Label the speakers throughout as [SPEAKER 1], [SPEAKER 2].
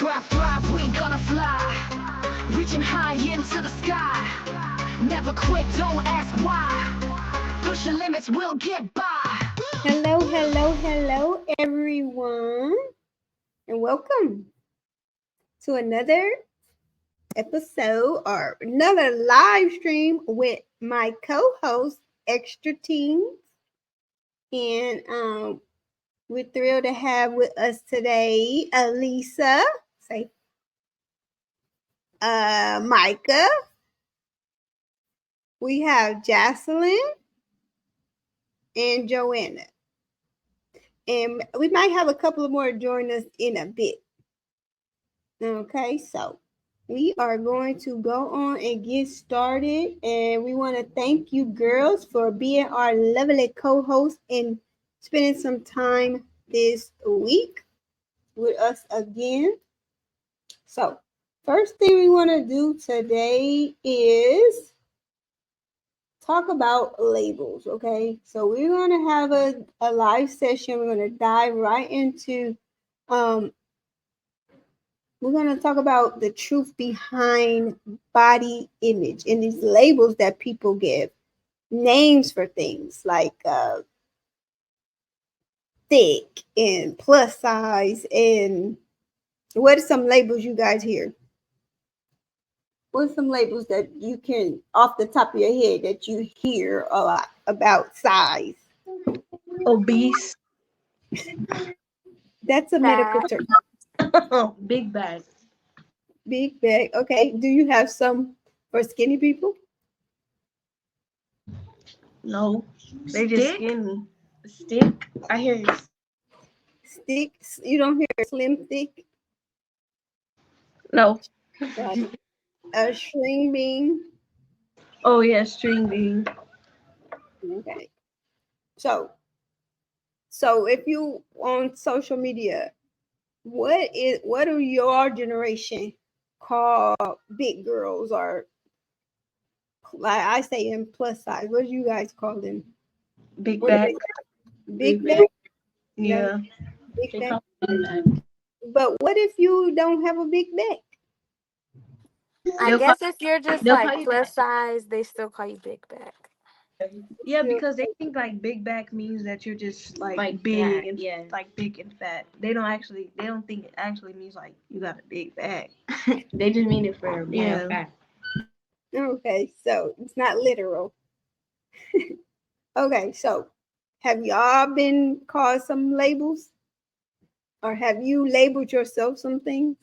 [SPEAKER 1] Thrive, we gonna fly. Reaching high into the sky. Never quit, don't ask why. Push the limits, we'll get by.
[SPEAKER 2] Hello, everyone, and welcome to another episode or another live stream with my co-host, Extra Teens. And we're thrilled to have with us today Elisa, say, Micah. We have Jocelyn and Joanna. And we might have a couple of more join us in a bit. Okay, so we are going to go on and get started. And we want to thank you girls for being our lovely co-host and spending some time this week with us again. So first thing we want to do today is talk about labels, okay? So we're going to have a live session. We're going to dive right into we're going to talk about the truth behind body image and these labels that people give names for things like thick and plus size. And what are some labels you guys hear? What are some labels that you can, off the top of your head, that you hear a lot about size?
[SPEAKER 3] Obese.
[SPEAKER 2] That's a medical term.
[SPEAKER 3] Big bag.
[SPEAKER 2] Big bag. Okay. Do you have some for skinny people?
[SPEAKER 3] No. They just skinny. Stick. I hear you.
[SPEAKER 2] Stick. You don't hear slim thick?
[SPEAKER 3] No.
[SPEAKER 2] A string bean.
[SPEAKER 3] Oh yeah, string bean.
[SPEAKER 2] Okay. So if you on social media, what do your generation call big girls, or like I say in plus size? What do you guys call them?
[SPEAKER 3] Big bag.
[SPEAKER 2] Big bag?
[SPEAKER 3] Yeah.
[SPEAKER 2] Big bag. But what if you don't have a big back?
[SPEAKER 4] I guess if you're just like plus size, they still call you big back.
[SPEAKER 3] Yeah, because they think like big back means that you're just like big and like big and fat. They don't think it actually means like you got a big back.
[SPEAKER 4] They just mean it for fat.
[SPEAKER 2] Okay, so it's not literal. Okay, so have y'all been called some labels? Or have you labeled yourself some things?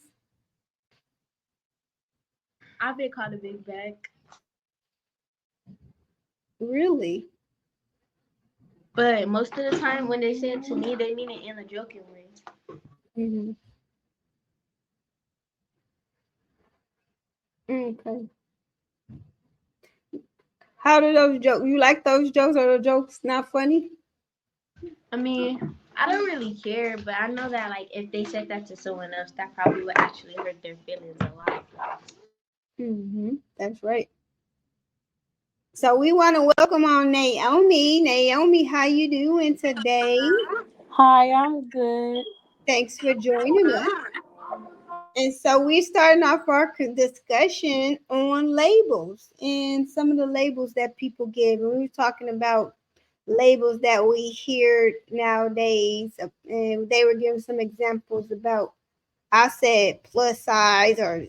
[SPEAKER 3] I've been called a big back.
[SPEAKER 2] Really?
[SPEAKER 4] But most of the time when they say it to me, they mean it in a joking way.
[SPEAKER 2] Mm-hmm. Okay. How do those jokes? You like those jokes, or the jokes not funny?
[SPEAKER 4] I mean, I don't really care, but I know that like if they said that to someone else, that probably would actually hurt their feelings a lot.
[SPEAKER 2] Mm-hmm. That's right. So we want to welcome on Naomi. Naomi, how you doing today?
[SPEAKER 5] Hi, I'm good.
[SPEAKER 2] Thanks for joining us. And so we're starting off our discussion on labels and some of the labels that people give. And we were talking about labels that we hear nowadays. And they were giving some examples about, I said plus size or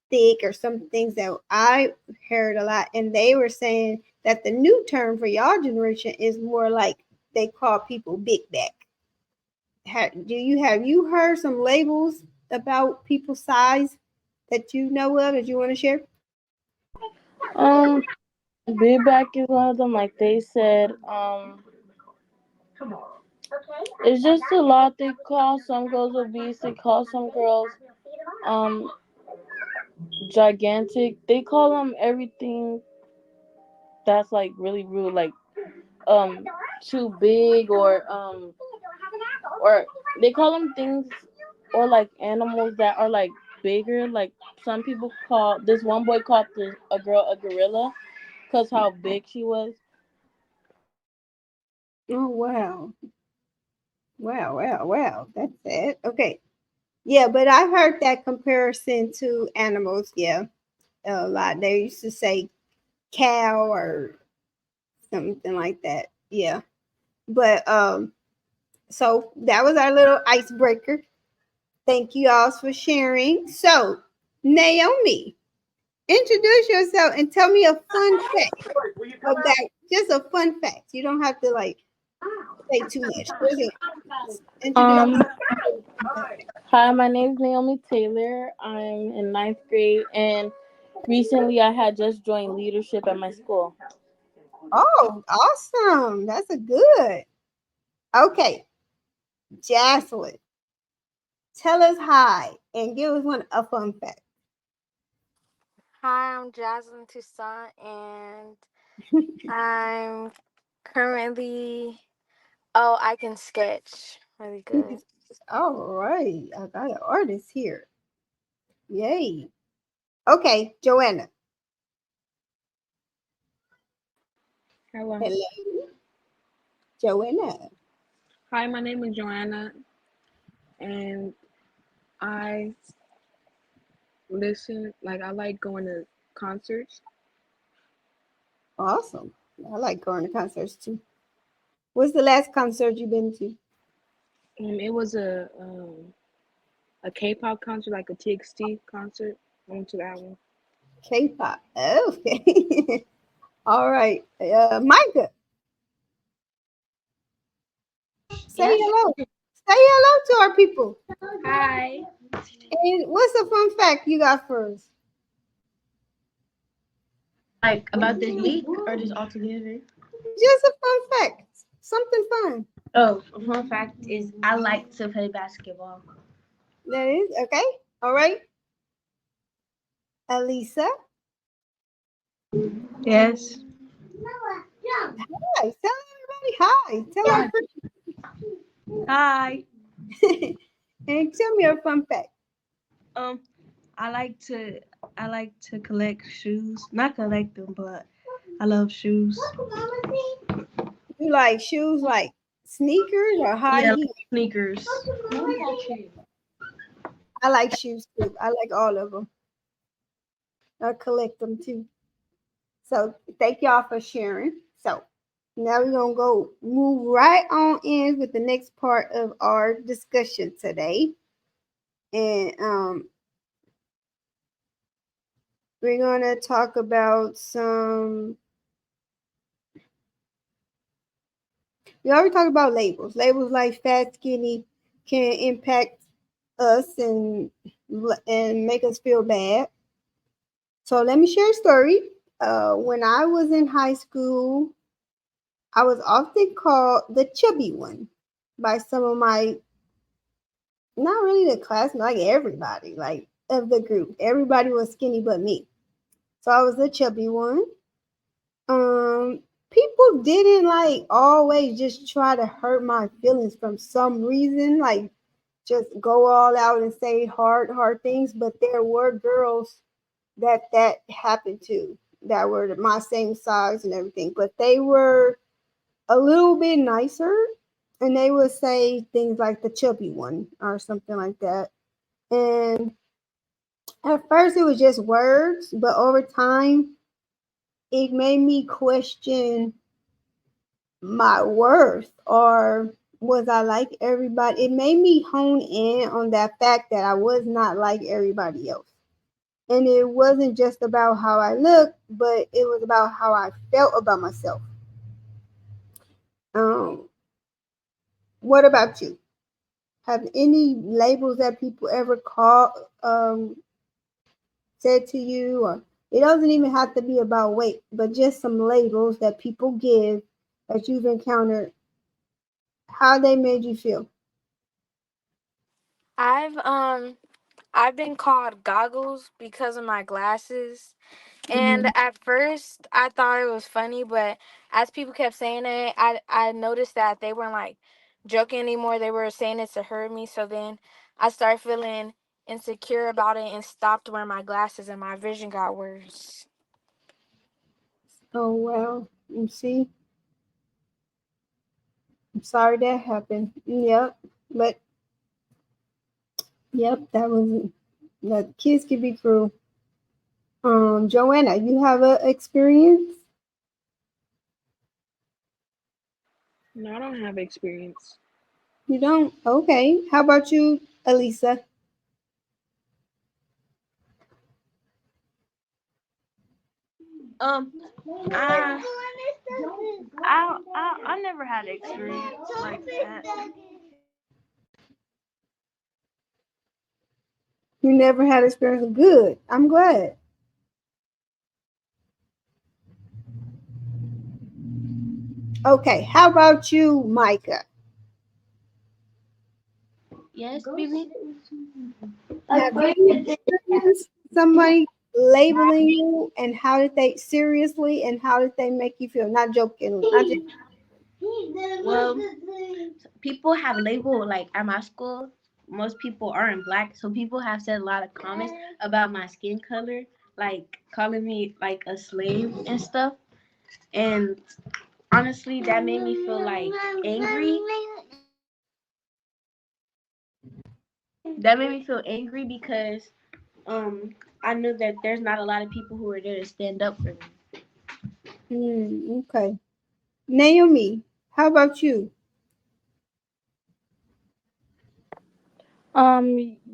[SPEAKER 2] thick or some things that I heard a lot. And they were saying that the new term for y'all generation is more like they call people big back. Have you heard some labels about people's size that you know of that you want to share?
[SPEAKER 5] Um, Big back is one of them. Like they said, it's just a lot. They call some girls obese. They call some girls, um, gigantic. They call them everything that's like really rude, like too big, or they call them things, or like animals that are like bigger. Like some people call this one boy called a girl a gorilla because how big she was.
[SPEAKER 2] Oh wow. Wow. That's it. Okay. Yeah, but I've heard that comparison to animals. Yeah, a lot. They used to say cow or something like that. Yeah, but so that was our little icebreaker. Thank you all for sharing. So, Naomi, introduce yourself and tell me a fun fact about just a fun fact. You don't have to like say too much. Just introduce
[SPEAKER 5] Um,
[SPEAKER 2] yourself.
[SPEAKER 5] Hi, my name is Naomi Taylor. I'm in ninth grade, and recently I had just joined leadership at my school.
[SPEAKER 2] Oh, awesome. That's a good. Okay, Jocelyn, tell us hi and give us one a fun fact.
[SPEAKER 6] Hi, I'm Jaslyn Toussaint, and I'm currently. Oh, I can sketch really good.
[SPEAKER 2] All right, I got an artist here. Yay. Okay, Joanna.
[SPEAKER 3] Hello.
[SPEAKER 2] Hello, Joanna.
[SPEAKER 3] Hi, my name is Joanna, and I I like going to concerts.
[SPEAKER 2] Awesome. I like going to concerts too. What's the last concert you've been to?
[SPEAKER 3] It was a K-pop concert, like a TXT concert. I went to that one.
[SPEAKER 2] K-pop. Okay. All right. Micah, say
[SPEAKER 4] Yes.
[SPEAKER 2] hello. Say hello to our people.
[SPEAKER 4] Hi.
[SPEAKER 2] And what's a fun fact you got for us?
[SPEAKER 3] Like about this week or just all together?
[SPEAKER 2] Just a fun fact. Something fun.
[SPEAKER 4] Oh, a fun fact is I like to play basketball.
[SPEAKER 2] That is okay. All right. Elisa.
[SPEAKER 3] Yes.
[SPEAKER 2] Hi. Tell everybody hi. Tell our
[SPEAKER 3] Hi.
[SPEAKER 2] friends. And tell me a fun fact.
[SPEAKER 3] Um, I like to collect shoes. Not collect them, but I love shoes.
[SPEAKER 2] You like shoes like sneakers or high
[SPEAKER 3] Yeah,
[SPEAKER 2] heels?
[SPEAKER 3] sneakers.
[SPEAKER 2] I like shoes too. I like all of them. I collect them too. So thank y'all for sharing. So now we're gonna go move right on in with the next part of our discussion today. And we're gonna talk about some we already talked about labels. Labels like fat, skinny can impact us and make us feel bad. So let me share a story. When I was in high school, I was often called the chubby one by some of my, not really the class, like everybody, like of the group. Everybody was skinny but me. So I was the chubby one. People didn't like always just try to hurt my feelings from some reason, like just go all out and say hard things. But there were girls that happened to that were my same size and everything, but they were a little bit nicer, and they would say things like the chubby one or something like that. And at first it was just words, but over time it made me question my worth, or was I like everybody? It made me hone in on that fact that I was not like everybody else. And it wasn't just about how I looked, but it was about how I felt about myself. Um, what about you? Have any labels that people ever call said to you, or it doesn't even have to be about weight, but just some labels that people give that you've encountered, how they made you feel?
[SPEAKER 6] I've um I've been called goggles because of my glasses. And
[SPEAKER 2] Mm-hmm.
[SPEAKER 6] at first I thought it was funny, but as people kept saying it, I noticed that they weren't like joking anymore. They were saying it to hurt me. So then I started feeling insecure about it and stopped wearing my glasses and my vision got worse.
[SPEAKER 2] Oh well, you see, I'm sorry that happened. Yep, but Yep, that was the kids can be cruel. Joanna, you have a experience?
[SPEAKER 3] No, I don't have experience.
[SPEAKER 2] You don't? Okay. How about you, Elisa?
[SPEAKER 3] Um, I, I never had experience like that.
[SPEAKER 2] You never had experience. Good. I'm glad. Okay. How about you, Micah?
[SPEAKER 4] Yes, baby.
[SPEAKER 2] Have you experienced somebody labeling you, and how did they seriously, and how did they make you feel? Not joking. Not just.
[SPEAKER 4] Well, people have labeled like at my school. Most people aren't black, so people have said a lot of comments about my skin color, like calling me like a slave and stuff. And honestly, that made me feel like angry. That made me feel angry because I knew that there's not a lot of people who are there to stand up for me.
[SPEAKER 2] Okay. Naomi, how about you?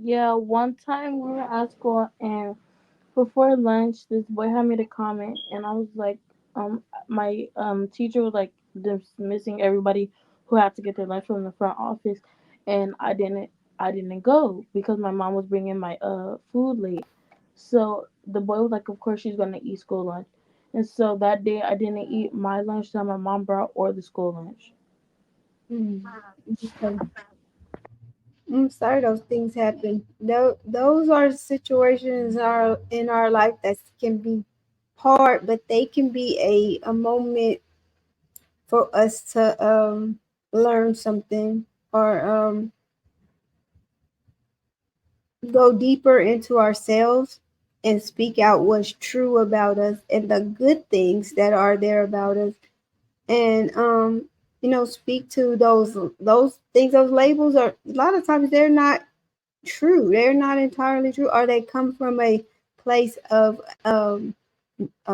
[SPEAKER 5] Yeah, one time we were at school and before lunch, this boy had made a comment, and I was like, my teacher was like dismissing everybody who had to get their lunch from the front office, and I didn't go because my mom was bringing my food late. So the boy was like, of course she's gonna eat school lunch, and so that day I didn't eat my lunch that my mom brought or the school lunch.
[SPEAKER 2] Okay. I'm sorry those things happen. Those are situations are in our life that can be hard, but they can be a moment for us to learn something, or go deeper into ourselves and speak out what's true about us and the good things that are there about us, and speak to those things. Those labels are a lot of times they're not true. They're not entirely true, or they come from a place of a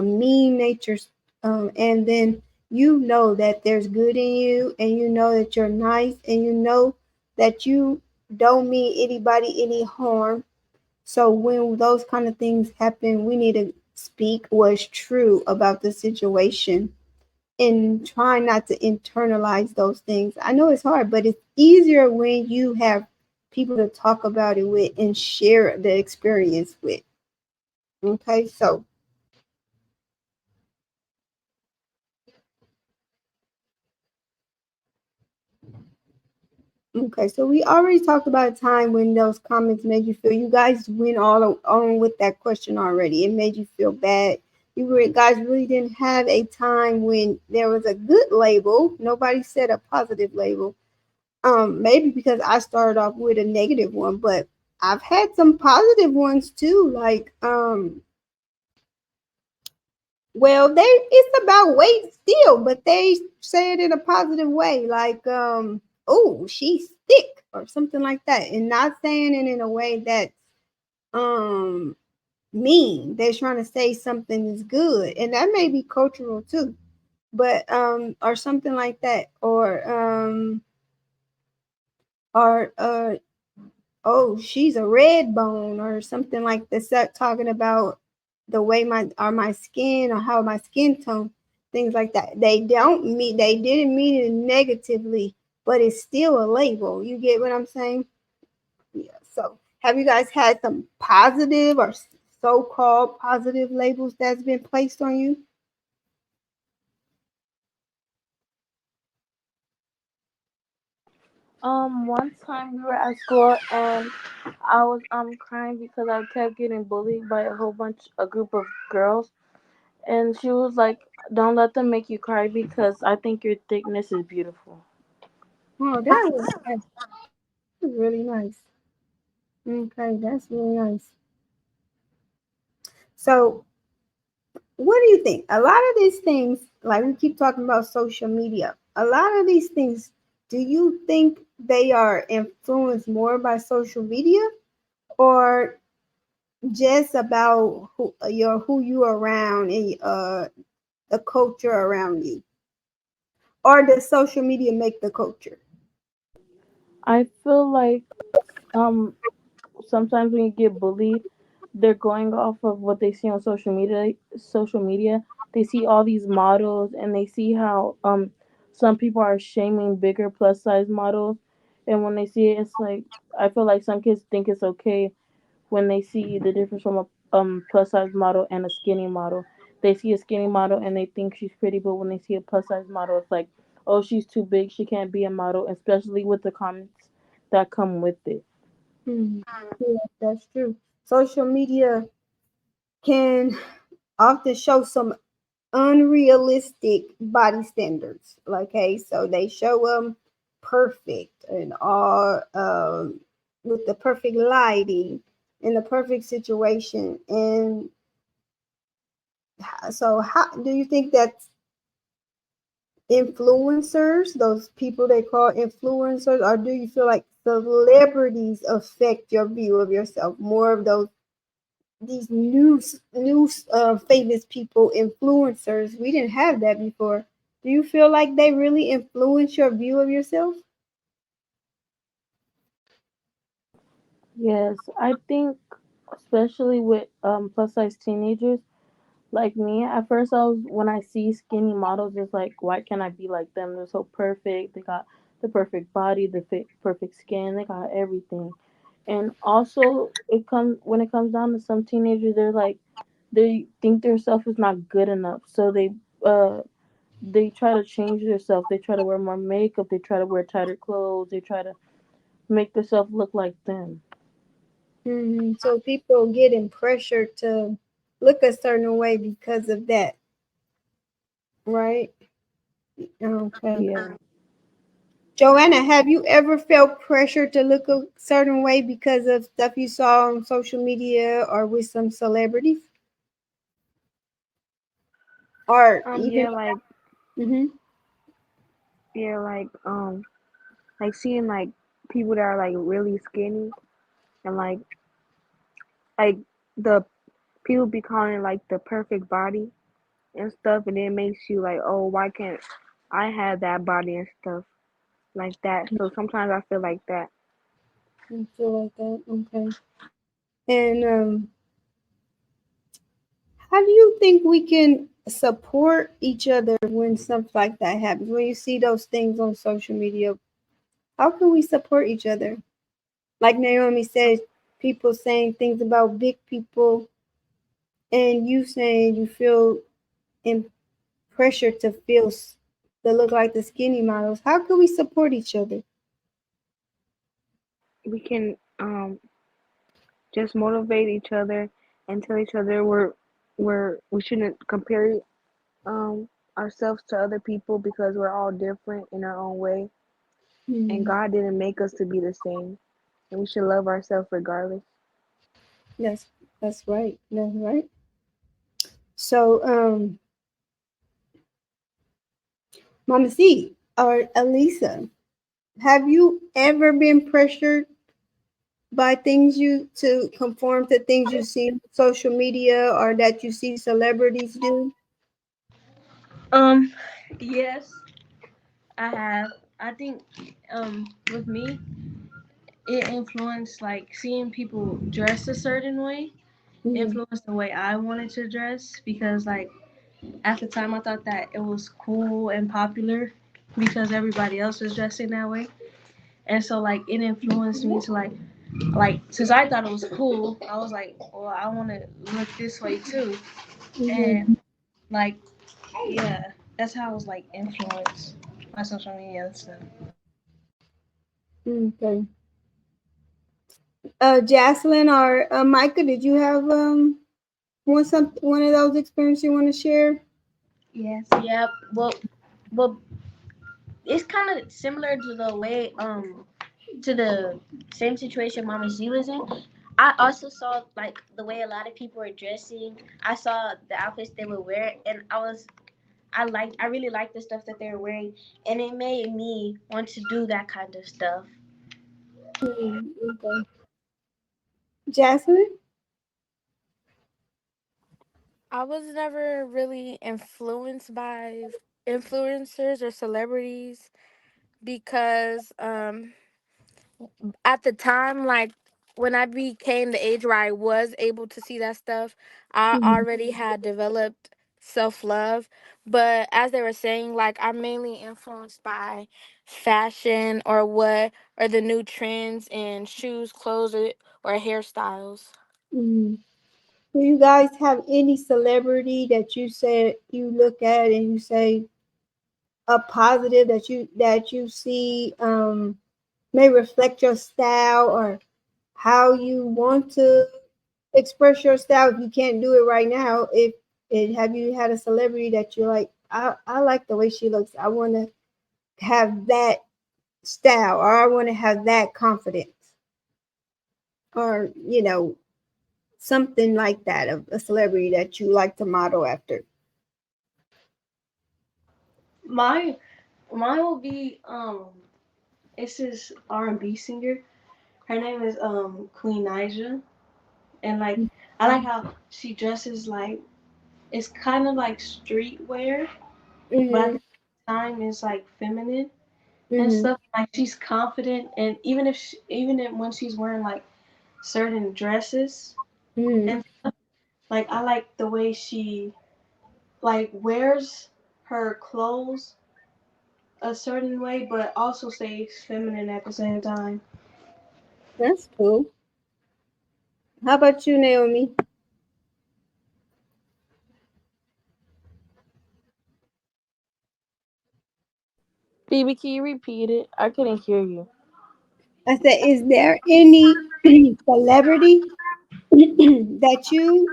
[SPEAKER 2] mean nature. And then you know that there's good in you, and you know that you're nice, and you know that you don't mean anybody any harm. So when those kind of things happen, we need to speak what's true about the situation and try not to internalize those things. I know it's hard, but it's easier when you have people to talk about it with and share the experience with. Okay, so we already talked about a time when those comments made you feel. You guys went all on with that question already. It made you feel bad. Guys really didn't have a time when there was a good label. Nobody said a positive label. Maybe because I started off with a negative one, but I've had some positive ones too. Like, well, it's about weight still, but they say it in a positive way, like, oh, she's thick or something like that, and not saying it in a way that's um mean. They're trying to say something is good, and that may be cultural too, but or something like that, or oh, she's a red bone or something like this, that talking about the way my skin, or how my skin tone, things like that. They didn't mean it negatively, but it's still a label. You get what I'm saying? Yeah. So have you guys had some positive or so-called positive labels that's been placed on you?
[SPEAKER 5] One time we were at school and I was crying because I kept getting bullied by a group of girls, and she was like, "Don't let them make you cry because I think your thickness is beautiful."
[SPEAKER 2] Oh, that's really nice. Okay, that's really nice. So what do you think? A lot of these things, like we keep talking about social media, a lot of these things, do you think they are influenced more by social media? or just about who you are around and the culture around you, or does social media make the culture?
[SPEAKER 5] I feel like um sometimes when you get bullied, they're going off of what they see on social media. Social media, they see all these models and they see how some people are shaming bigger plus size models, and when they see it, it's like I feel like some kids think it's okay when they see the difference from a plus size model and a skinny model. They see a skinny model and they think she's pretty, but when they see a plus size model, it's like, oh, she's too big, she can't be a model, especially with the comments that come with it.
[SPEAKER 2] Hmm. Yeah, that's true. Social media can often show some unrealistic body standards. Like, hey, so they show them perfect and all with the perfect lighting in the perfect situation. And so, how do you think that influencers, those people they call influencers, or do you feel like celebrities affect your view of yourself? More of those these new famous people, influencers. We didn't have that before. Do you feel like they really influence your view of yourself?
[SPEAKER 5] Yes, I think especially with plus size teenagers like me. At first, I was when I see skinny models, it's like, why can't I be like them? They're so perfect. They got the perfect body, the perfect skin. They got everything. And also, it comes when it comes down to some teenagers, they're like they think their self is not good enough, so uh they try to change themselves. They try to wear more makeup. They try to wear tighter clothes. They try to make themselves look like them.
[SPEAKER 2] So people getting pressured to look a certain way because of that, right? Okay.
[SPEAKER 5] Yeah.
[SPEAKER 2] Joanna, have you ever felt pressure to look a certain way because of stuff you saw on social media or with some celebrities? Or even,
[SPEAKER 3] Yeah,
[SPEAKER 2] hmm
[SPEAKER 3] yeah, like seeing like people that are like really skinny and like the people be calling it like the perfect body and stuff, and it makes you like, oh, why can't I have that body and stuff like that? So sometimes I feel like that.
[SPEAKER 2] I feel like that. Okay. And how do you think we can support each other when something like that happens? When you see those things on social media, how can we support each other? Like Naomi said, people saying things about big people, and you saying you feel in pressure to to look like the skinny models. How can we support each other?
[SPEAKER 3] We can just motivate each other and tell each other we shouldn't compare um ourselves to other people because we're all different in our own way, and
[SPEAKER 2] Hmm.
[SPEAKER 3] God didn't make us to be the same, and we should love ourselves regardless.
[SPEAKER 2] That's that's right. That's right. So, Mama C or Elisa, have you ever been pressured by things you to conform to things you see on social media or that you see celebrities do?
[SPEAKER 4] Um, yes, I have. I think with me, it influenced like seeing people dress a certain way
[SPEAKER 2] Hmm.
[SPEAKER 4] influenced the way I wanted to dress because like at the time I thought that it was cool and popular because everybody else was dressing that way. And so like it influenced me to like since I thought it was cool, I was like, well, I want to look this way too.
[SPEAKER 2] Hmm.
[SPEAKER 4] And like yeah, that's how I was like influenced by social media and stuff.
[SPEAKER 2] Okay. Jocelyn or Micah, did you have one of those experiences you want to share?
[SPEAKER 4] Yes. Yep. Well, it's kind of similar to the way to the same situation Mama Z was in. I also saw like the way a lot of people were dressing. I saw the outfits they would wear, and I really liked the stuff that they were wearing, and it made me want to do that kind of stuff.
[SPEAKER 2] Okay. Jasmine?
[SPEAKER 6] I was never really influenced by influencers or celebrities because at the time, like when I became the age where I was able to see that stuff, I
[SPEAKER 2] Mhm.
[SPEAKER 6] already had developed self love. But as they were saying, like I'm mainly influenced by fashion or the new trends in shoes, clothes, or hairstyles.
[SPEAKER 2] Mhm. Do you guys have any celebrity that you said you look at and you say a positive that you see may reflect your style or how you want to express your style if you can't do it right now? If it have you had a celebrity that you're like, I like the way she looks. I want to have that style or I want to have that confidence or something like that of a celebrity that you like to model after.
[SPEAKER 4] My mine will be it's this R&B singer. Her name is Queen Naija, and like I like how she dresses like it's kind of like streetwear, but at
[SPEAKER 2] Mhm.
[SPEAKER 4] the same time it's like feminine and
[SPEAKER 2] Mhm.
[SPEAKER 4] stuff. Like she's confident, and even if when she's wearing like certain dresses
[SPEAKER 2] Mhm.
[SPEAKER 4] and like I like the way she like wears her clothes a certain way, but also stays feminine at the same time.
[SPEAKER 2] That's cool. How about you, Naomi?
[SPEAKER 5] Baby, can you repeat it? I couldn't hear you.
[SPEAKER 2] I said, is there any celebrity that you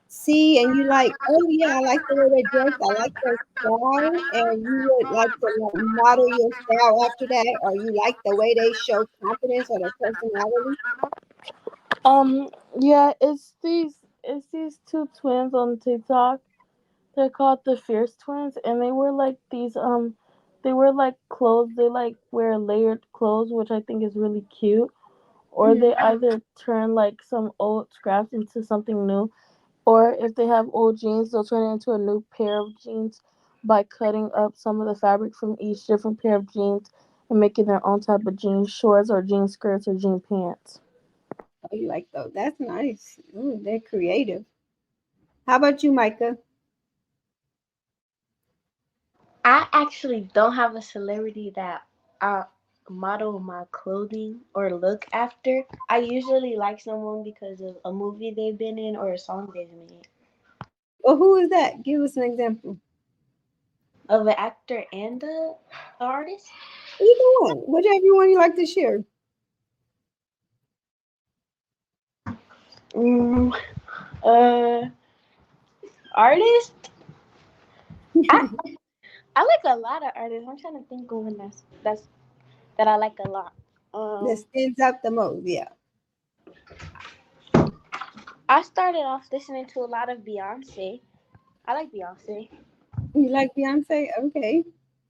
[SPEAKER 2] see and you like, oh yeah, I like the way they dress, I like their style, and you would like to like model your style after that, or you like the way they show confidence or their personality?
[SPEAKER 5] Um, yeah, it's these two twins on TikTok. They're called the Fierce Twins, and they wear like they wear like clothes. They like wear layered clothes, which I think is really cute. Or
[SPEAKER 2] Mhm.
[SPEAKER 5] they either turn like some old scraps into something new, or if they have old jeans, they'll turn it into a new pair of jeans by cutting up some of the fabric from each different pair of jeans and making their own type of jean shorts or jean skirts or jean pants.
[SPEAKER 2] Oh, you like those? That's nice. Ooh, they're creative. How about you, Micah?
[SPEAKER 4] I actually don't have a celebrity that I model my clothing or look after. I usually like someone because of a movie they've been in or a song they've made.
[SPEAKER 2] Well, who is that? Give us an example.
[SPEAKER 4] Of an actor and a artist.
[SPEAKER 2] Either one, whichever one you like to share.
[SPEAKER 4] Mm, uh, artist. I I like a lot of artists. I'm trying to think of one that's that I like a lot.
[SPEAKER 2] That
[SPEAKER 4] Um,
[SPEAKER 2] stands out the most. Yeah.
[SPEAKER 4] I started off listening to a lot of Beyonce. I like Beyonce.
[SPEAKER 2] You like Beyonce? Okay.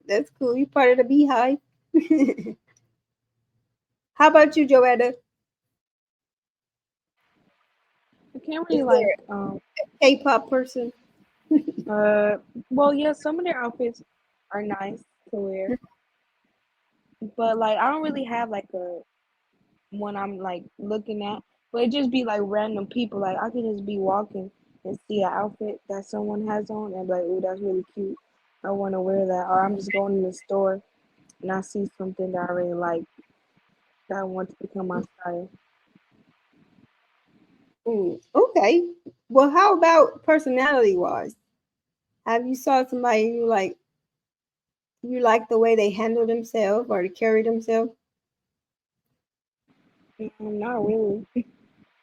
[SPEAKER 2] That's cool. You part of the beehive. How about you, Joetta?
[SPEAKER 3] I can't
[SPEAKER 2] Is
[SPEAKER 3] really like
[SPEAKER 2] there a K-pop person?
[SPEAKER 3] uh well yeah, some of their outfits are nice to wear. But like I don't really have like a one I'm like looking at. But it just be like random people. Like I can just be walking and see an outfit that someone has on and be like, oh, that's really cute. I want to wear that. Or I'm just going in the store and I see something that I really like that I want to become my style.
[SPEAKER 2] Okay. Well, how about personality-wise? Have you saw somebody you like the way they handle themselves or they carry themselves?
[SPEAKER 3] Not really.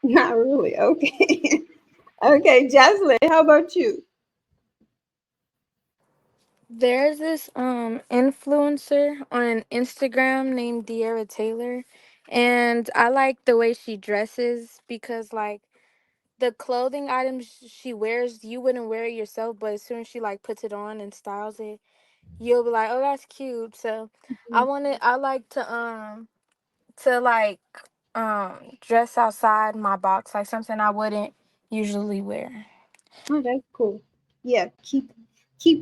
[SPEAKER 2] Not really. Okay. Okay, Jocelyn, how about you?
[SPEAKER 6] There's this influencer on Instagram named De'Ara Taylor, and I like the way she dresses because like the clothing items she wears, you wouldn't wear it yourself, but as soon as she like puts it on and styles it, you'll be like, "Oh, that's cute." So I like to like dress outside my box, like something I wouldn't usually wear.
[SPEAKER 2] Oh, that's cool. Yeah, keep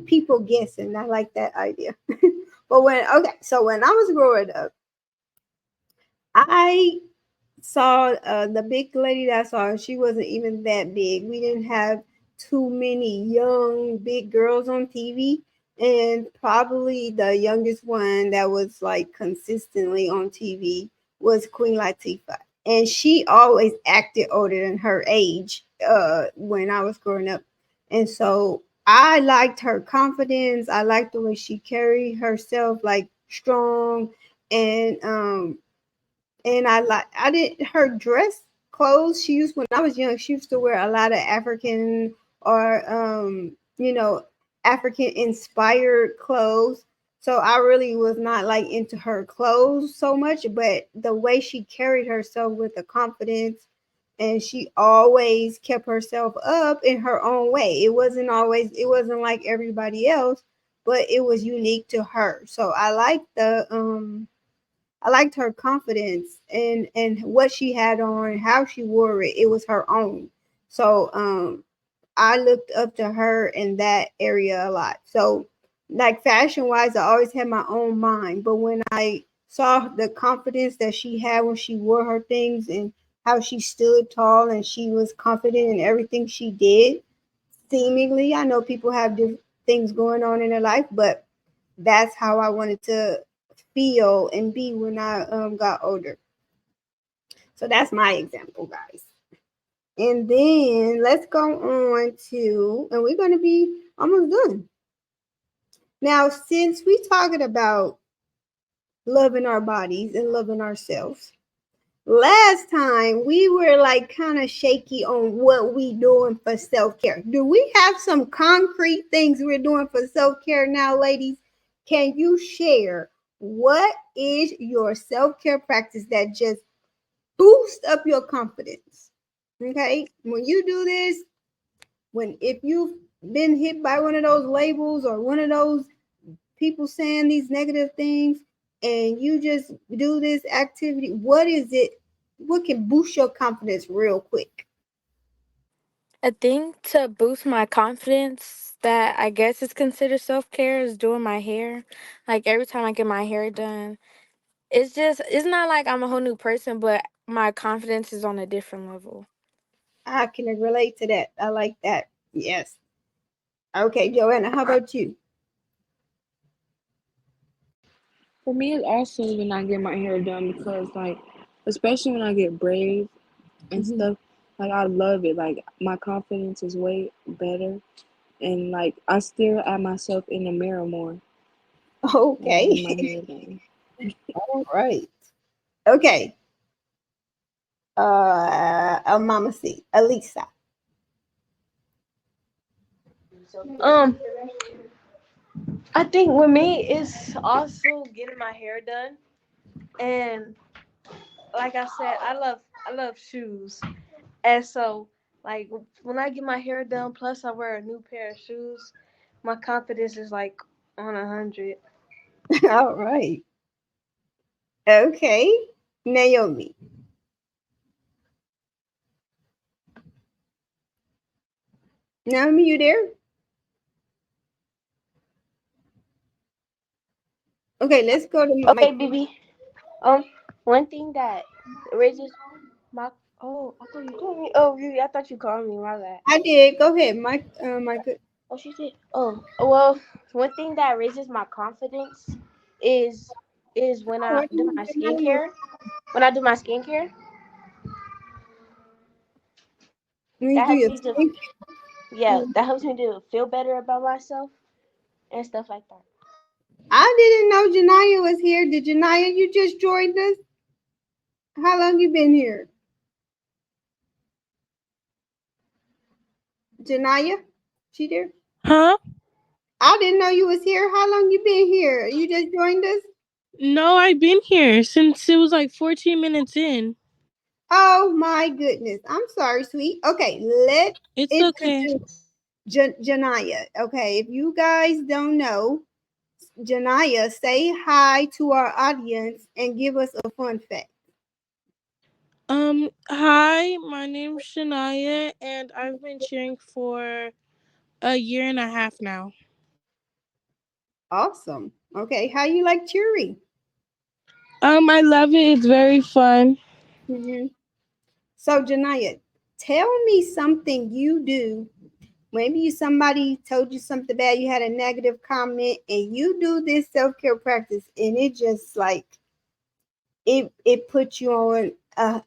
[SPEAKER 2] people guessing. I like that idea. But when I was growing up, I saw the big lady that I saw. She wasn't even that big. We didn't have too many young big girls on TV, and probably the youngest one that was like consistently on TV was Queen Latifah, and she always acted older than her age when I was growing up, and so I liked her confidence. I liked the way she carried herself, like strong, and I did her dress clothes she used when I was young. She used to wear a lot of African or African inspired clothes. So I really was not like into her clothes so much, but the way she carried herself with the confidence, and she always kept herself up in her own way. It wasn't like everybody else, but it was unique to her. So I liked her confidence and what she had on, how she wore it. It was her own. So I looked up to her in that area a lot. So like fashion wise, I always had my own mind. But when I saw the confidence that she had when she wore her things and how she stood tall and she was confident in everything she did, seemingly, I know people have different things going on in their life, but that's how I wanted to feel and be when I got older. So that's my example, guys. And then let's go on to, and we're going to be almost done. Now, since we talking about loving our bodies and loving ourselves, last time we were like kind of shaky on what we doing for self-care. Do we have some concrete things we're doing for self-care now, ladies? Can you share what is your self-care practice that just boost up your confidence? Okay, when you do this, when if you've been hit by one of those labels or one of those people saying these negative things, and you just do this activity, what is it? What can boost your confidence real quick?
[SPEAKER 6] A thing to boost my confidence that I guess is considered self care is doing my hair. Like every time I get my hair done, it's not like I'm a whole new person, but my confidence is on a different level.
[SPEAKER 2] I can relate to that. I like that. Yes. Okay, Joanna, how about you?
[SPEAKER 3] For me, it's also when I get my hair done because, like, especially when I get braids and
[SPEAKER 2] Mhm.
[SPEAKER 3] stuff, like, I love it. Like, my confidence is way better. And, like, I stare at myself in the mirror more when I get my
[SPEAKER 2] Okay.
[SPEAKER 3] hair done.
[SPEAKER 2] All right. Okay. Mama C, Elisa.
[SPEAKER 4] Um, I think with me it's also getting my hair done, and like I said, I love shoes, and so like when I get my hair done, plus I wear a new pair of shoes, my confidence is like on 100.
[SPEAKER 2] All right. Okay. Naomi. Naomi, you there? Okay, let's go to
[SPEAKER 4] Okay,
[SPEAKER 2] Mike.
[SPEAKER 4] baby. Um, one thing that raises my I thought you called me. Oh, I thought you called me. My bad.
[SPEAKER 2] I did. Go ahead, Mike. Mike.
[SPEAKER 4] Oh, she did. Oh, well, one thing that raises my confidence is is when I do my skincare. When I do my skincare,
[SPEAKER 2] When you
[SPEAKER 4] that
[SPEAKER 2] do
[SPEAKER 4] helps
[SPEAKER 2] your
[SPEAKER 4] me to
[SPEAKER 2] skincare.
[SPEAKER 4] that helps me to feel better about myself and stuff like that.
[SPEAKER 2] I didn't know Janaya was here. Did Janaya, you just joined us? How long you been here? Janaya? She there?
[SPEAKER 5] Huh?
[SPEAKER 2] I didn't know you was here. How long you been here? You just joined us?
[SPEAKER 5] No, I've been here since it was like 14 minutes in.
[SPEAKER 2] Oh my goodness. I'm sorry, sweet. Okay, let's
[SPEAKER 5] It's okay.
[SPEAKER 2] introduce Janaya. Okay, if you guys don't know, Janaya, say hi to our audience and give us a fun fact.
[SPEAKER 7] Hi, my name's Shania, and I've been cheering for a year and a half now.
[SPEAKER 2] Awesome. Okay, how you like cheering?
[SPEAKER 7] I love it. It's very fun.
[SPEAKER 2] Hmm. So, Janaya, tell me something you do. Maybe somebody told you something bad, you had a negative comment, and you do this self-care practice, and it just like it puts you on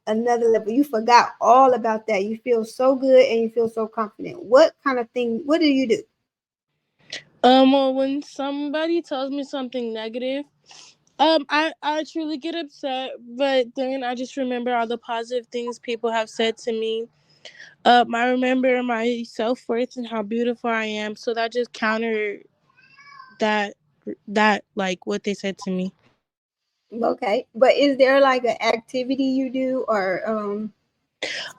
[SPEAKER 2] another level. You forgot all about that. You feel so good and you feel so confident. What kind of thing? What do you do?
[SPEAKER 7] Well, when somebody tells me something negative, I truly get upset, but then I just remember all the positive things people have said to me. I remember my self worth and how beautiful I am, so that just counter that like what they said to me.
[SPEAKER 2] Okay, but is there like an activity you do or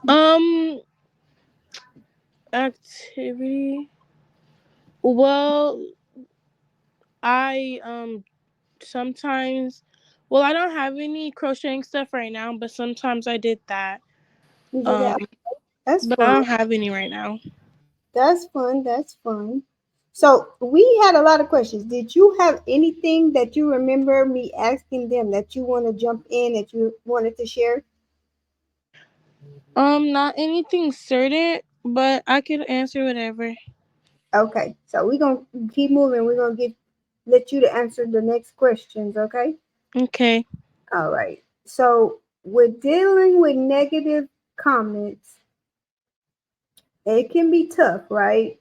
[SPEAKER 7] Um, Activity. Well, I sometimes, well, I don't have any crocheting stuff right now, but sometimes I did that.
[SPEAKER 2] you do
[SPEAKER 7] Um,
[SPEAKER 2] that? That's
[SPEAKER 7] but I
[SPEAKER 2] fun.
[SPEAKER 7] don't have any right now.
[SPEAKER 2] That's fun. That's fun. So we had a lot of questions. Did you have anything that you remember me asking them that you want to jump in that you wanted to share?
[SPEAKER 7] Not anything certain, but I could answer whatever.
[SPEAKER 2] Okay, so we're gonna keep moving. We're gonna get let you to answer the next questions, okay?
[SPEAKER 7] Okay.
[SPEAKER 2] All right. So with dealing with negative comments, it can be tough, right?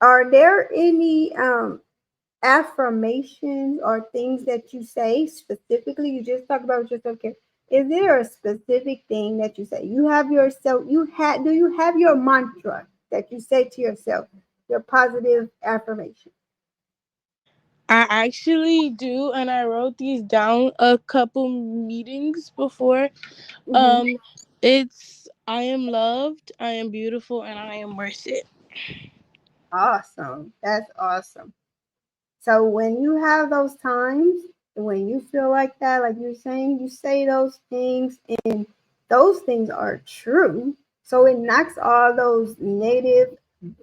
[SPEAKER 2] Are there any affirmations or things that you say specifically? You just talk about yourself care. Is there a specific thing that you say? You have yourself, do you have your mantra that you say to yourself, your positive affirmation?
[SPEAKER 7] I actually do, and I wrote these down a couple meetings before.
[SPEAKER 2] Hmm.
[SPEAKER 7] Um, it's I am loved, I am beautiful, and I am worth it.
[SPEAKER 2] Awesome. That's awesome. So when you have those times, when you feel like that, like you're saying, you say those things, and those things are true. So it knocks all those negative,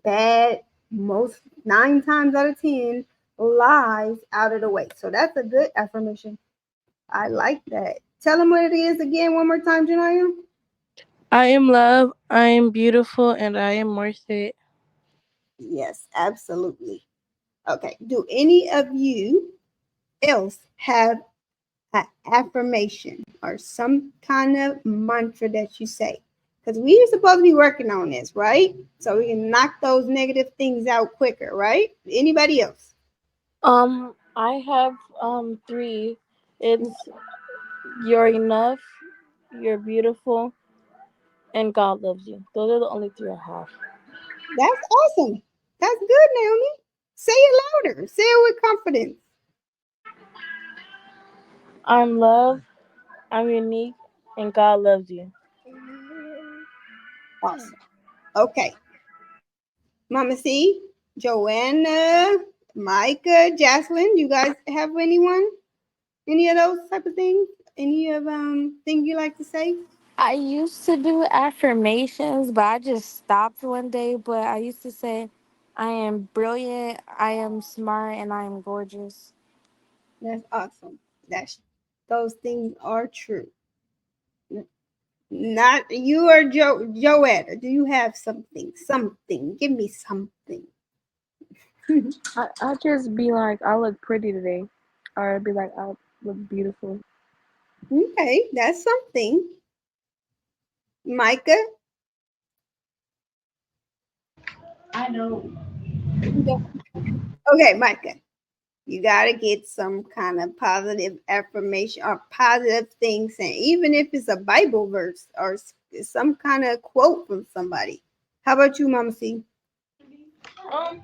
[SPEAKER 2] bad, most 9 times out of 10 lies out of the way. So that's a good affirmation. I like that. Tell them what it is again one more time, Janaya.
[SPEAKER 7] I am loved, I am beautiful, and I am worth it.
[SPEAKER 2] Yes, absolutely. Okay. Do any of you else have an affirmation or some kind of mantra that you say? Because we're supposed to be working on this, right? So we can knock those negative things out quicker, right? Anybody else?
[SPEAKER 5] I have three. It's you're enough, you're beautiful, and God loves you. Those are the only three I have.
[SPEAKER 2] That's awesome. That's good, Naomi. Say it louder. Say it with confidence.
[SPEAKER 5] I'm loved, I'm unique, and God loves you.
[SPEAKER 2] Awesome. Okay. Mama C, Joanna, Micah, Jocelyn, you guys have anyone? Any of those type of things? Any of things you like to say?
[SPEAKER 6] I used to do affirmations, but I just stopped one day. But I used to say, I am brilliant, I am smart, and I am gorgeous.
[SPEAKER 2] That's awesome. That's those things are true. Not you or Joetta. Do you have something? Something. Give me something.
[SPEAKER 3] I just be like, I look pretty today, or I'd be like, I look beautiful.
[SPEAKER 2] Okay, that's something. Micah.
[SPEAKER 4] I know.
[SPEAKER 2] Okay, Micah. You gotta get some kind of positive affirmation or positive thing saying, even if it's a Bible verse or some kind of quote from somebody. How about you, Mama C?
[SPEAKER 4] Um,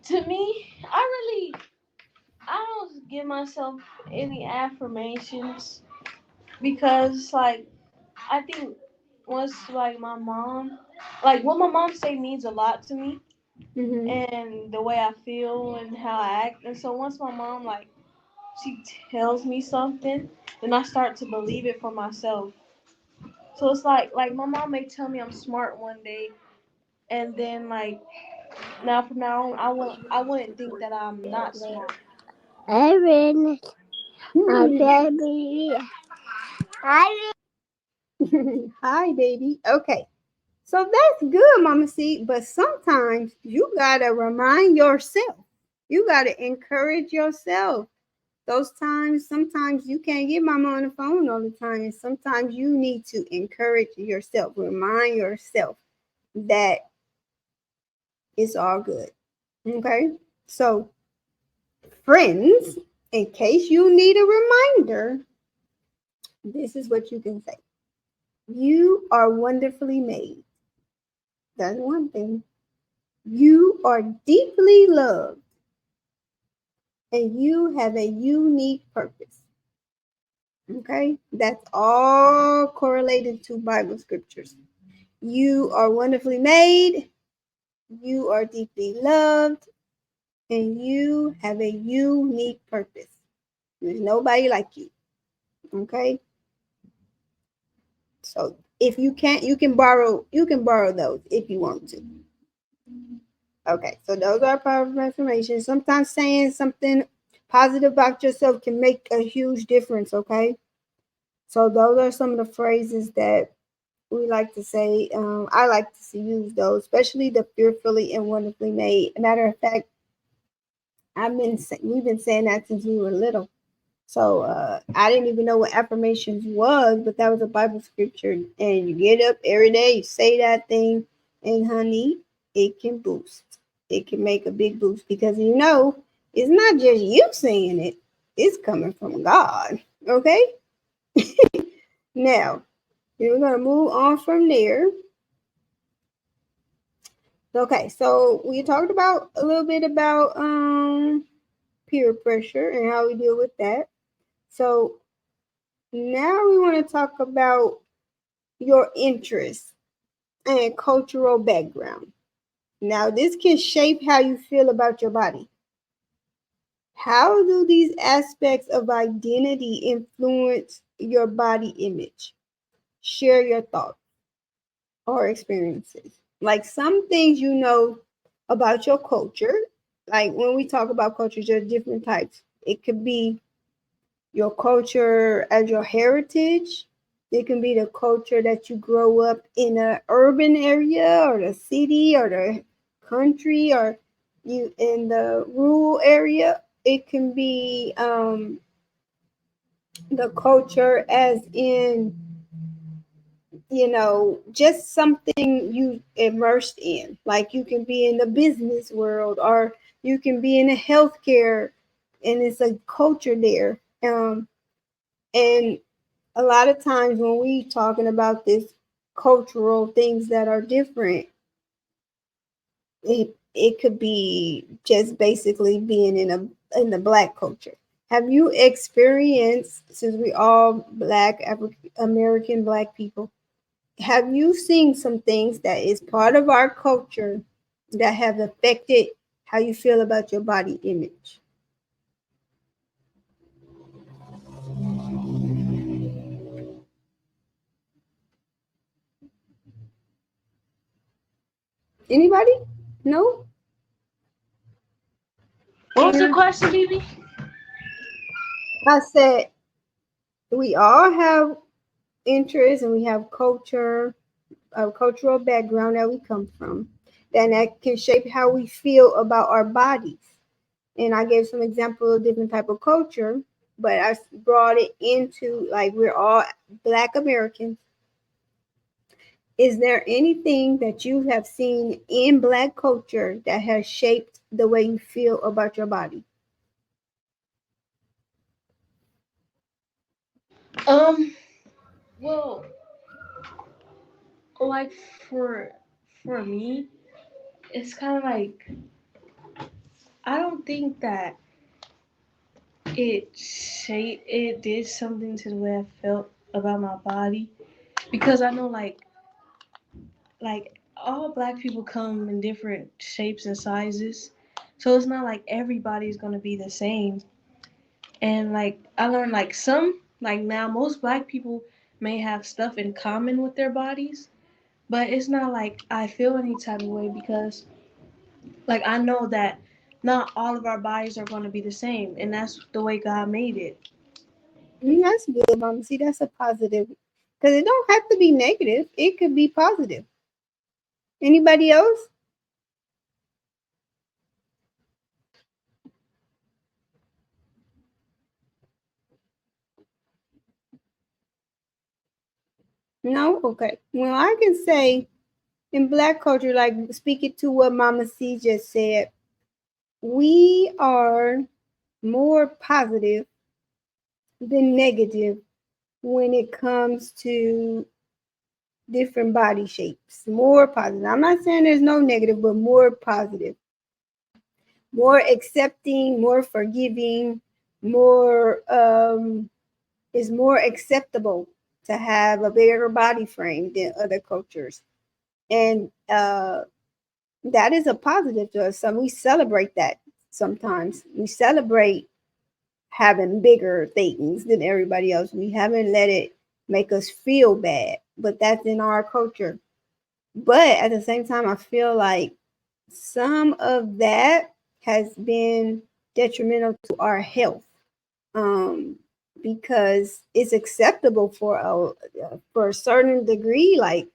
[SPEAKER 4] to me, I don't give myself any affirmations because, like, I think once, like, what my mom say means a lot to me,
[SPEAKER 2] Mm-hmm.
[SPEAKER 4] and the way I feel and how I act. And so once my mom, like, she tells me something,
[SPEAKER 7] then I start to believe it for myself. So it's like my mom may tell me I'm smart one day, and then like now from now on, I wouldn't think that I'm not smart.
[SPEAKER 2] Erin, baby. Hi. Hi, baby. Okay. So that's good, Mama C. But sometimes you gotta remind yourself. You gotta encourage yourself. Those times, sometimes you can't get mama on the phone all the time. And sometimes you need to encourage yourself, remind yourself that it's all good. Okay? So, friends, in case you need a reminder, this is what you can say. You are wonderfully made. That's one thing. You are deeply loved and you have a unique purpose. Okay? That's all correlated to Bible scriptures. You are wonderfully made, you are deeply loved, and you have a unique purpose. There's nobody like you. Okay? So if you can't, you can borrow those if you want to. Okay, so those are powerful affirmations. Sometimes saying something positive about yourself can make a huge difference, okay? So those are some of the phrases that we like to say. I like to use those, especially the fearfully and wonderfully made. Matter of fact, we've been saying that since we were little. So I didn't even know what affirmations was, but that was a Bible scripture. And you get up every day, you say that thing, and honey, it can boost. It can make a big boost because it's not just you saying it; it's coming from God. Okay. Now we're gonna move on from there. Okay, so we talked about a little bit about peer pressure and how we deal with that. So now we want to talk about your interests and cultural background. Now this can shape how you feel about your body. How do these aspects of identity influence your body image? Share your thoughts or experiences. Like some things about your culture. Like when we talk about cultures, there are different types. It could be your culture as your heritage. It can be the culture that you grow up in an urban area or the city or the country or you in the rural area. It can be the culture as in just something you immersed in. Like you can be in the business world or you can be in the healthcare and it's a culture there. And a lot of times when we talking about this cultural things that are different, it could be just basically being in the black culture. Have you experienced, since we all black African American black people, have you seen some things that is part of our culture that have affected how you feel about your body image? Anybody? No?
[SPEAKER 7] What was the question, BB?
[SPEAKER 2] I said we all have interests and we have culture, a cultural background that we come from, then that can shape how we feel about our bodies. And I gave some example of different type of culture, but I brought it into like we're all Black Americans. Is there anything that you have seen in Black culture that has shaped the way you feel about your body?
[SPEAKER 7] Um, well, like for me, it's kind of like I don't think that it did something to the way I felt about my body because I know like all black people come in different shapes and sizes, so it's not like everybody's gonna be the same. And like I learned like some
[SPEAKER 4] Like now, most black people may have stuff in common with their bodies, but it's not like I feel any type of way because, like, I know that not all of our bodies are going to be the same, and that's the way God made it.
[SPEAKER 2] That's good, Mama. See, that's a positive. Because it don't have to be negative. It could be positive. Anybody else? No? Okay. Well, I can say in black culture, like speaking to what Mama C just said, we are more positive than negative when it comes to different body shapes. More positive. I'm not saying there's no negative, but more positive, more accepting, more forgiving, more is more acceptable to have a bigger body frame than other cultures. And that is a positive to us. So we celebrate that sometimes. We celebrate having bigger things than everybody else. We haven't let it make us feel bad, but that's in our culture. But at the same time, I feel like some of that has been detrimental to our health, um, because it's acceptable for a certain degree. Like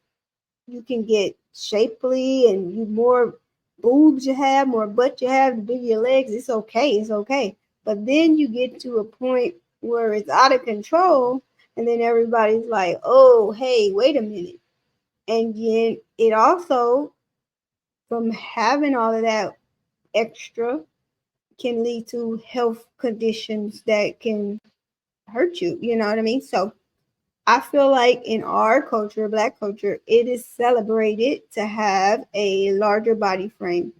[SPEAKER 2] you can get shapely, and you more boobs you have, more butt you have, the bigger your legs. It's okay. It's okay. But then you get to a point where it's out of control, and then everybody's like, "Oh, hey, wait a minute." And then it also, from having all of that extra, can lead to health conditions that can hurt you. You know what I mean? So I feel like in our culture, black culture, it is celebrated to have a larger body frame.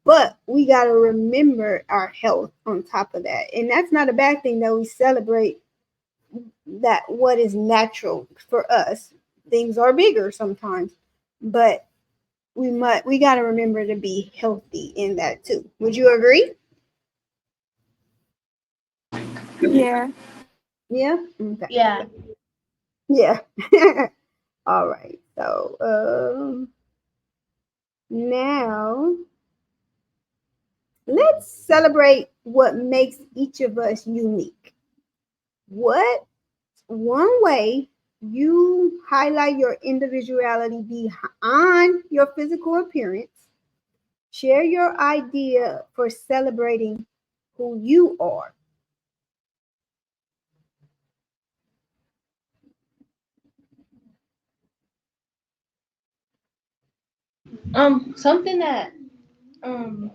[SPEAKER 2] But we got to remember our health on top of that. And that's not a bad thing that we celebrate that what is natural for us. Things are bigger sometimes, but we got to remember to be healthy in that too. Would you agree?
[SPEAKER 6] Yeah.
[SPEAKER 2] Yeah. Okay.
[SPEAKER 4] Yeah.
[SPEAKER 2] Yeah. All right. So now let's celebrate what makes each of us unique. What one way you highlight your individuality beyond your physical appearance? Share your idea for celebrating who you are.
[SPEAKER 4] Something that um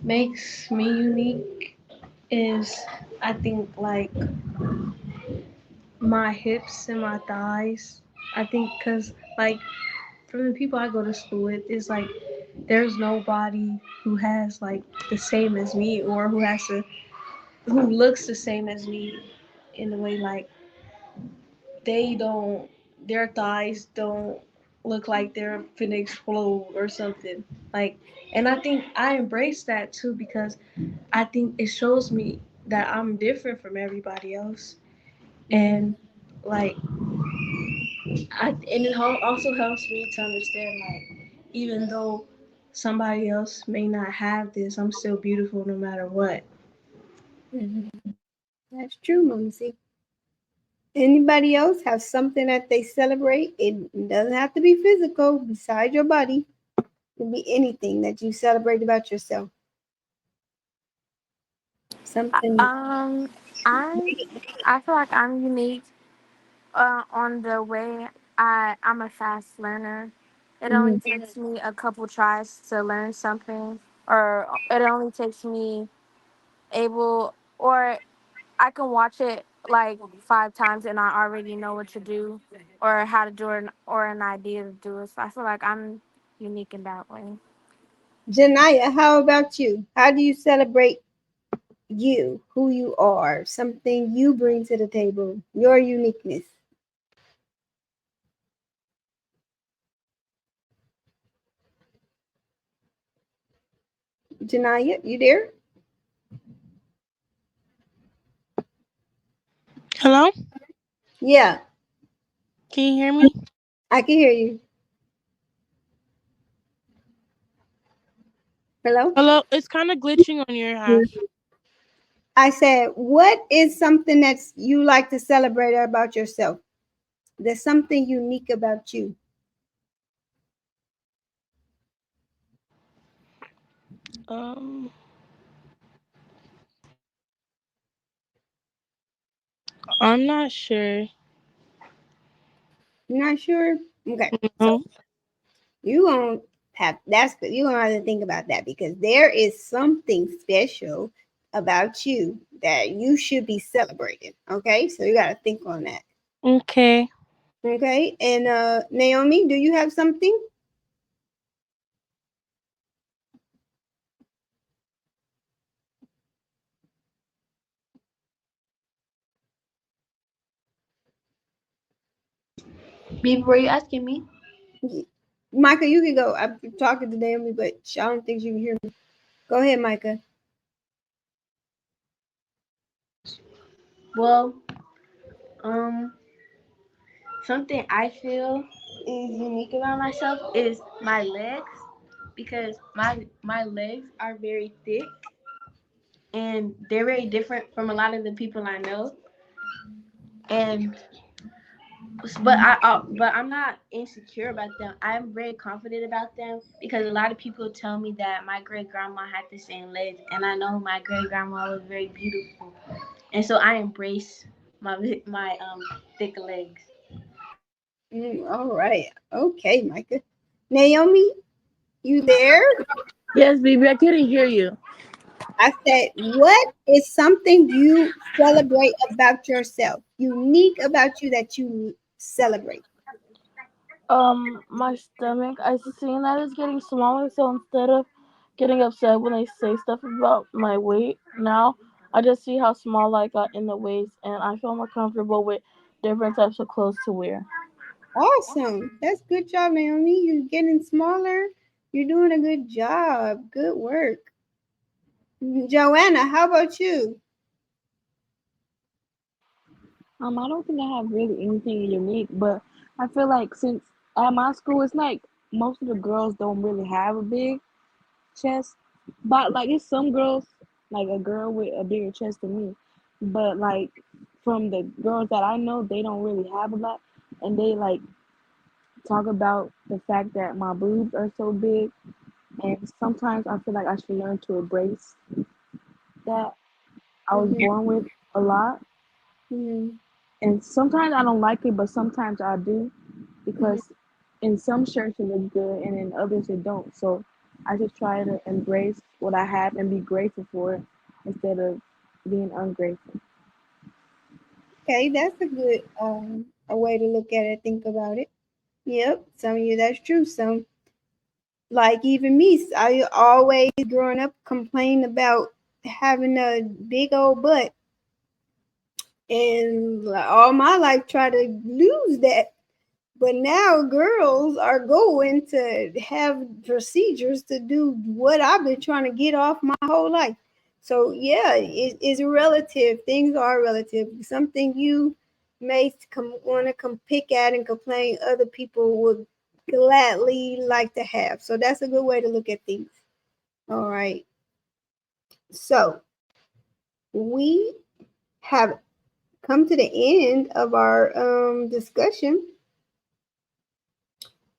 [SPEAKER 4] makes me unique is, I think, like my hips and my thighs. I think because, like, from the people I go to school with, it's like there's nobody who has like the same as me, or who looks the same as me in the way, like, they don't their thighs don't look like they're finna explode or something. Like, and I think I embrace that too because I think it shows me that I'm different from everybody else. And like, and it also helps me to understand, like, even though somebody else may not have this, I'm still beautiful no matter what.
[SPEAKER 2] Mhm. That's true, Mumsy. Anybody else have something that they celebrate? It doesn't have to be physical, beside your body. It can be anything that you celebrate about yourself. Something.
[SPEAKER 6] Um, I I feel like I'm unique on the way I'm a fast learner. It only
[SPEAKER 2] Mhm.
[SPEAKER 6] takes me a couple tries to learn something, or it only takes me able, or I can watch it like 5 times and I already know what to do, or how to do it, or an idea to do it. So I feel like I'm unique in that way.
[SPEAKER 2] Janaya, how about you? How do you celebrate you, who you are, something you bring to the table, your uniqueness? Janaya, you there?
[SPEAKER 7] Hello?
[SPEAKER 2] Yeah,
[SPEAKER 7] Can you hear me?
[SPEAKER 2] I can hear you. Hello?
[SPEAKER 7] Hello? It's kind of glitching on your half.
[SPEAKER 2] I said, what is something that you like to celebrate about yourself? There's something unique about you.
[SPEAKER 7] Um, I'm not sure.
[SPEAKER 2] You're not sure? Okay. So
[SPEAKER 7] No.
[SPEAKER 2] you gonna have that's good. You gonna have to think about that because there is something special about you that you should be celebrating. Okay, so you gotta think on that.
[SPEAKER 7] Okay.
[SPEAKER 2] Okay, and Naomi, do you have something?
[SPEAKER 4] Baby, were you asking me?
[SPEAKER 2] Micah, you can go. I'm talking to Naomi, but I don't think she can hear me. Go ahead, Micah.
[SPEAKER 4] Well, um, something I feel is unique about myself is my legs because my legs are very thick and they're very different from a lot of the people I know. And but I'm not insecure about them. I'm very confident about them because a lot of people tell me that my great grandma had the same legs, and I know my great grandma was very beautiful, and so I embrace my thick legs.
[SPEAKER 2] All right. Okay, Micah. Naomi, you there?
[SPEAKER 5] Yes, baby, I couldn't hear you.
[SPEAKER 2] I said, what is something you celebrate about yourself? Unique about you that you celebrate?
[SPEAKER 5] My stomach, I seen that it's getting smaller, so instead of getting upset when they say stuff about my weight now, I just see how small I got in the waist, and I feel more comfortable with different types of clothes to wear.
[SPEAKER 2] Awesome. That's good job, Naomi. You're getting smaller. You're doing a good job. Good work. Joanna, how about you?
[SPEAKER 3] I don't think I have really anything unique, but I feel like since at my school, it's like most of the girls don't really have a big chest, but like it's some girls, like a girl with a bigger chest than me, but like from the girls that I know, they don't really have a lot, and they like talk about the fact that my boobs are so big, and sometimes I feel like I should learn to embrace that I was
[SPEAKER 2] Mm-hmm.
[SPEAKER 3] born with a lot,
[SPEAKER 2] Mm-hmm.
[SPEAKER 3] and sometimes I don't like it, but sometimes I do
[SPEAKER 2] Mm-hmm.
[SPEAKER 3] because in some shirts it looks good and in others it don't. So I just try to embrace what I have and be grateful for it instead of being ungrateful.
[SPEAKER 2] Okay, that's a good a way to look at it, think about it. Yep, some of you that's true. Some like even me, I always growing up complain about having a big old butt and like, all my life try to lose that. But now girls are going to have procedures to do what I've been trying to get off my whole life. So yeah, it's relative. Things are relative. Something you may want to come pick at and complain, other people would gladly like to have. So that's a good way to look at things. All right. So we have come to the end of our discussion.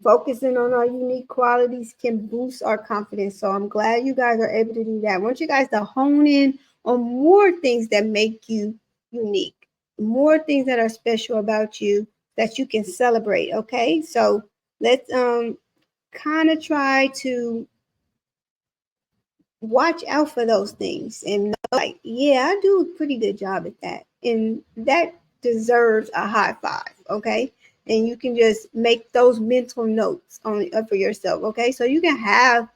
[SPEAKER 2] Focusing on our unique qualities can boost our confidence. So I'm glad you guys are able to do that. I want you guys to hone in on more things that make you unique, more things that are special about you that you can celebrate. Okay. So let's kind of try to watch out for those things and know, like, yeah, I do a pretty good job at that. And that deserves a high five. Okay. And you can just make those mental notes on for yourself. Okay. So you can have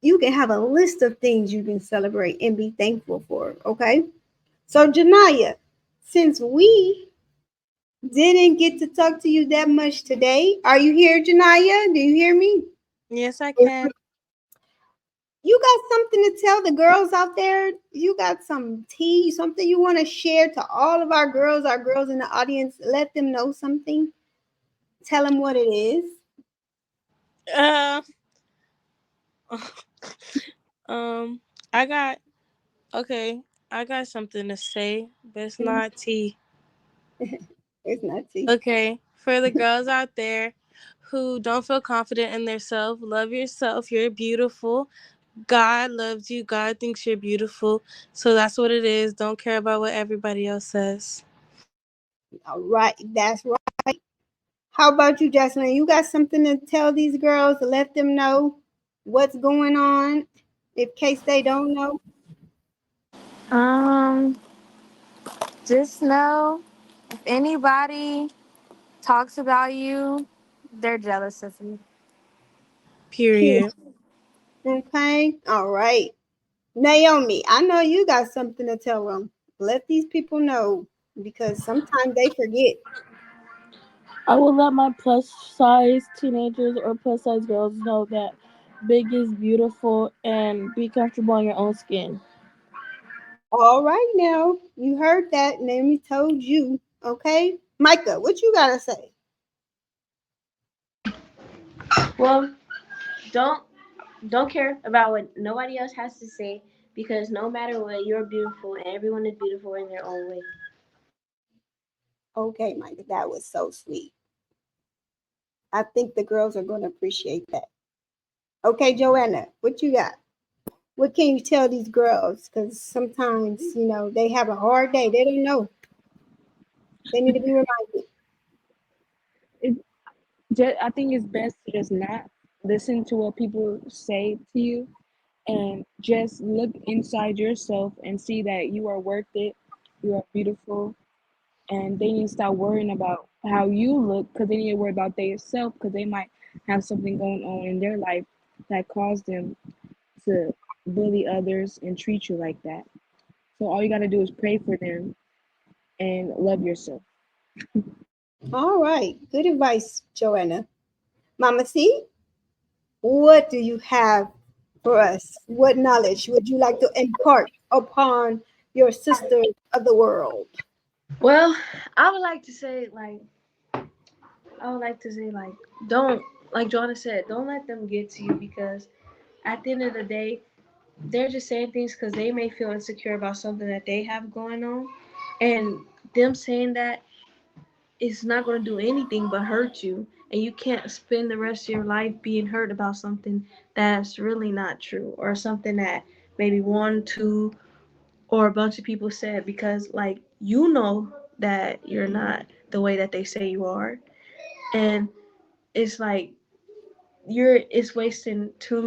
[SPEAKER 2] a list of things you can celebrate and be thankful for. Okay. So Janaya, since we didn't get to talk to you that much today, are you here, Janaya? Do you hear me?
[SPEAKER 7] Yes, I can.
[SPEAKER 2] You got something to tell the girls out there? You got some tea, something you want to share to all of our girls in the audience? Let them know something. Tell them what it is.
[SPEAKER 7] Uh, um, I got okay. I got something to say, but it's not tea.
[SPEAKER 2] It's not tea.
[SPEAKER 7] Okay, for the girls out there who don't feel confident in their self, love yourself. You're beautiful. God loves you. God thinks you're beautiful. So that's what it is. Don't care about what everybody else says.
[SPEAKER 2] All right, that's right. How about you, Jocelyn? You got something to tell these girls to let them know what's going on in case they don't know?
[SPEAKER 6] Um, just know if anybody talks about you, they're jealous of you.
[SPEAKER 7] Period.
[SPEAKER 2] Okay, all right. Naomi, I know you got something to tell them. Let these people know because sometimes they forget.
[SPEAKER 5] I will let my plus size teenagers or plus size girls know that big is beautiful and be comfortable in your own skin.
[SPEAKER 2] All right, now you heard that. Naomi told you. Okay, Micah, what you gotta say?
[SPEAKER 4] Well, don't don't care about what nobody else has to say because no matter what, you're beautiful and everyone is beautiful in their own way.
[SPEAKER 2] Okay, Micah, that was so sweet. I think the girls are gonna appreciate that. Okay, Joanna, what you got? What can you tell these girls? Because sometimes, they have a hard day. They don't know. They need to be reminded.
[SPEAKER 3] It just, I think it's best to just not listen to what people say to you and just look inside yourself and see that you are worth it, you are beautiful, and they need to stop worrying about how you look because they need to worry about themselves because they might have something going on in their life that caused them to bully others and treat you like that. So all you got to do is pray for them and love yourself.
[SPEAKER 2] All right. Good advice, Joanna. Mama C, what do you have for us? What knowledge would you like to impart upon your sisters of the world?
[SPEAKER 4] Well, I would like to say like I would like to say like don't like Joanna said, don't let them get to you because at the end of the day, they're just saying things because they may feel insecure about something that they have going on, and them saying that it's not going to do anything but hurt you, and you can't spend the rest of your life being hurt about something that's really not true or something that maybe one, two, or a bunch of people said because like you know that you're not the way that they say you are, and it's like you're it's wasting too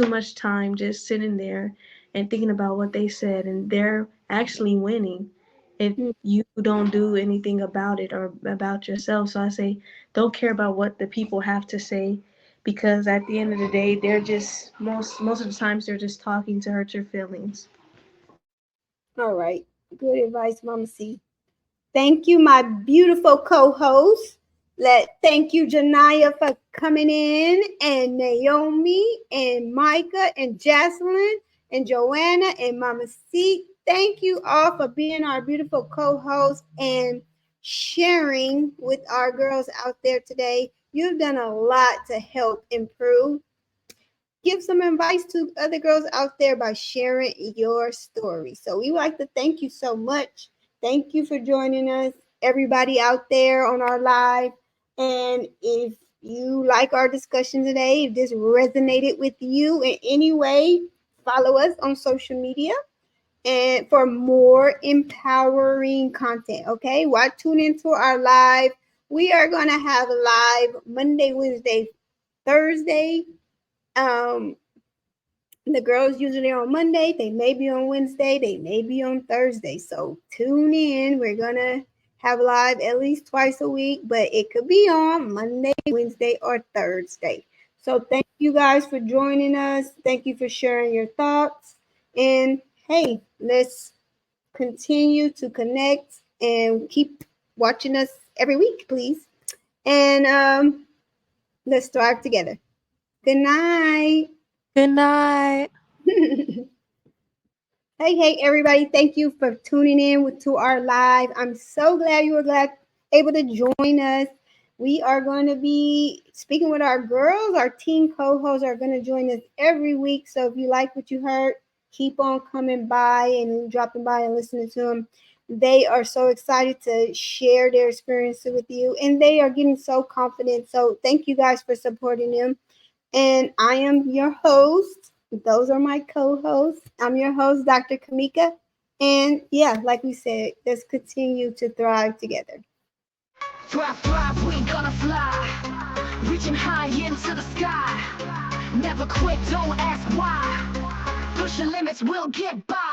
[SPEAKER 4] much time just sitting there and thinking about what they said, and they're actually winning if
[SPEAKER 2] Hmm.
[SPEAKER 4] you don't do anything about it or about yourself. So I say don't care about what the people have to say because at the end of the day they're just most of the times they're just talking to hurt your feelings.
[SPEAKER 2] All right. Good advice, Mama C. Thank you, my beautiful co-host. Thank you, Janaya, for coming in, and Naomi, and Micah, and Jocelyn, and Joanna, and Mama C. Thank you all for being our beautiful co-host and sharing with our girls out there today. You've done a lot to help improve. Give some advice to other girls out there by sharing your story. So we would like to thank you so much. Thank you for joining us, everybody out there on our live. And if you like our discussion today, if this resonated with you in any way, follow us on social media and for more empowering content. Okay, why tune into our live? We are gonna have live Monday, Wednesday, Thursday. Um, the girls usually on Monday, they may be on Wednesday, they may be on Thursday. So tune in. We're gonna have live at least twice a week, but it could be on Monday, Wednesday, or Thursday. So thank you guys for joining us. Thank you for sharing your thoughts. And hey, let's continue to connect and keep watching us every week, please. And let's thrive together. Good night.
[SPEAKER 7] Good night.
[SPEAKER 2] Hey, everybody. Thank you for tuning in to our live. I'm so glad you were able to join us. We are going to be speaking with our girls. Our team co-hosts are going to join us every week. So if you like what you heard, keep on coming by and dropping by and listening to them. They are so excited to share their experiences with you, and they are getting so confident. So thank you guys for supporting them. And I am your host. Those are my co hosts. I'm your host, Dr. Kamika. And yeah, like we said, let's continue to thrive together.
[SPEAKER 1] Thrive, thrive, we gonna fly. Reaching high into the sky. Never quit, don't ask why. Push your limits, we'll get by.